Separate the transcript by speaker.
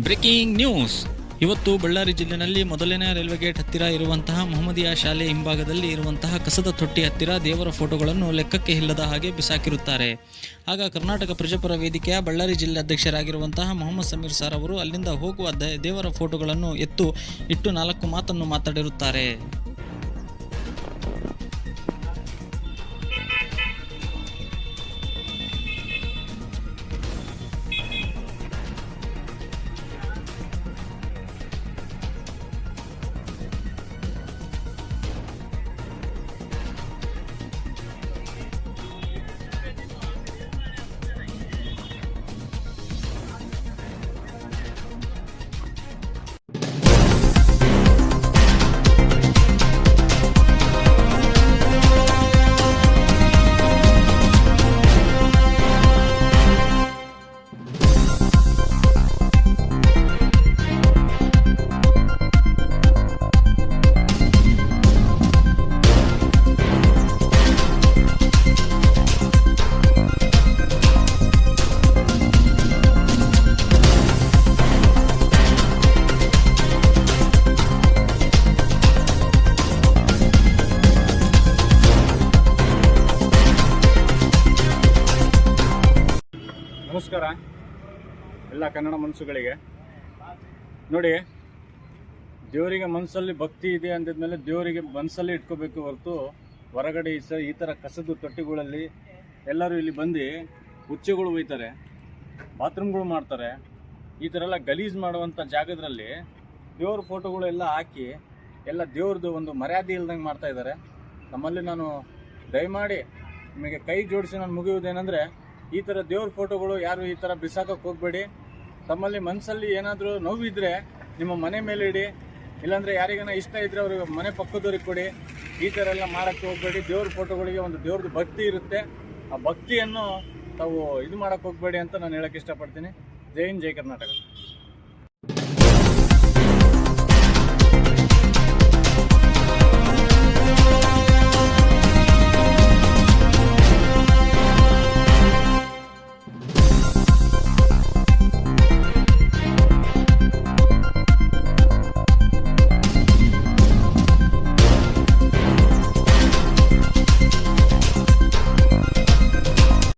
Speaker 1: Breaking news. ಇವತ್ತು ಬಳ್ಳಾರಿ ಜಿಲ್ಲೆಯಲ್ಲಿ ಮೊದಲನೇ ರೈಲ್ವೆ ಗೇಟ್ ಹತ್ತಿರ ಇರುವಂತಹ ಮೊಹಮ್ಮದಿಯಾ ಶಾಲೆ ಹಿಂಭಾಗದಲ್ಲಿ ಇರುವಂತಹ ಕಸದ ತೊಟ್ಟಿ ಹತ್ತಿರ ದೇವರ ಫೋಟೋಗಳನ್ನು ಲೆಕ್ಕಕ್ಕೆ ಇಲ್ಲದ ಹಾಗೆ ಬಿಸಾಕಿರುತ್ತಾರೆ. ಆಗ ಕರ್ನಾಟಕ ಪ್ರಜಾಪರ ವೇದಿಕೆಯ ಬಳ್ಳಾರಿ ಜಿಲ್ಲೆ ಅಧ್ಯಕ್ಷರಾಗಿರುವಂತಹ ಮೊಹಮ್ಮದ್ ಸಮೀರ್ ಸಾರ್ ಅವರು ಅಲ್ಲಿಂದ ಹೋಗುವ ದೇವರ ಫೋಟೋಗಳನ್ನು ಇಟ್ಟು 4 ಮಾತನ್ನು ಮಾತಾಡಿರುತ್ತಾರೆ.
Speaker 2: ನಮಸ್ಕಾರ ಎಲ್ಲ ಕನ್ನಡ ಮನಸ್ಸುಗಳಿಗೆ. ನೋಡಿ, ದೇವರಿಗೆ ಮನಸ್ಸಲ್ಲಿ ಭಕ್ತಿ ಇದೆ ಅಂದಿದ್ಮೇಲೆ ದೇವರಿಗೆ ಮನಸ್ಸಲ್ಲಿ ಇಟ್ಕೋಬೇಕು ಹೊರತು ಹೊರಗಡೆ ಈ ಥರ ಕಸದ ತೊಟ್ಟಿಗಳಲ್ಲಿ ಎಲ್ಲರೂ ಇಲ್ಲಿ ಬಂದು ಹುಚ್ಚೆಗಳು ಒಯ್ತಾರೆ, ಬಾತ್ರೂಮ್ಗಳು ಮಾಡ್ತಾರೆ. ಈ ಥರ ಎಲ್ಲ ಗಲೀಜು ಮಾಡುವಂಥ ಜಾಗದಲ್ಲಿ ದೇವ್ರ ಫೋಟೋಗಳು ಎಲ್ಲ ಹಾಕಿ ಎಲ್ಲ ದೇವ್ರದ್ದು ಒಂದು ಮರ್ಯಾದೆ ಇಲ್ದಂಗೆ ಮಾಡ್ತಾಯಿದ್ದಾರೆ. ನಮ್ಮಲ್ಲಿ ನಾನು ದಯಮಾಡಿ ನಿಮಗೆ ಕೈ ಜೋಡಿಸಿ ನಾನು ಮುಗಿಯುವುದೇನೆಂದರೆ, ಈ ಥರ ದೇವ್ರ ಫೋಟೋಗಳು ಯಾರು ಈ ಥರ ಬಿಸಾಕಕ್ಕೆ ಹೋಗಬೇಡಿ. ತಮ್ಮಲ್ಲಿ ಮನಸ್ಸಲ್ಲಿ ಏನಾದರೂ ನೋವಿದ್ದರೆ ನಿಮ್ಮ ಮನೆ ಮೇಲೆ ಇಡಿ, ಇಲ್ಲಾಂದರೆ ಯಾರಿಗಾನ ಇಷ್ಟ ಇದ್ದರೆ ಅವ್ರಿಗೆ ಮನೆ ಪಕ್ಕದವ್ರಿಗೆ ಕೊಡಿ. ಈ ಥರ ಎಲ್ಲ ಮಾಡೋಕ್ಕೆ ಹೋಗಬೇಡಿ. ದೇವ್ರ ಫೋಟೋಗಳಿಗೆ ಒಂದು ದೇವ್ರದ್ದು ಭಕ್ತಿ ಇರುತ್ತೆ, ಆ ಭಕ್ತಿಯನ್ನು ತಾವು ಇದು ಮಾಡೋಕ್ಕೆ ಹೋಗಬೇಡಿ ಅಂತ ನಾನು ಹೇಳೋಕ್ಕೆ ಇಷ್ಟಪಡ್ತೀನಿ. ಜೈ ಹಿಂದ್, ಜೈ ಕರ್ನಾಟಕ.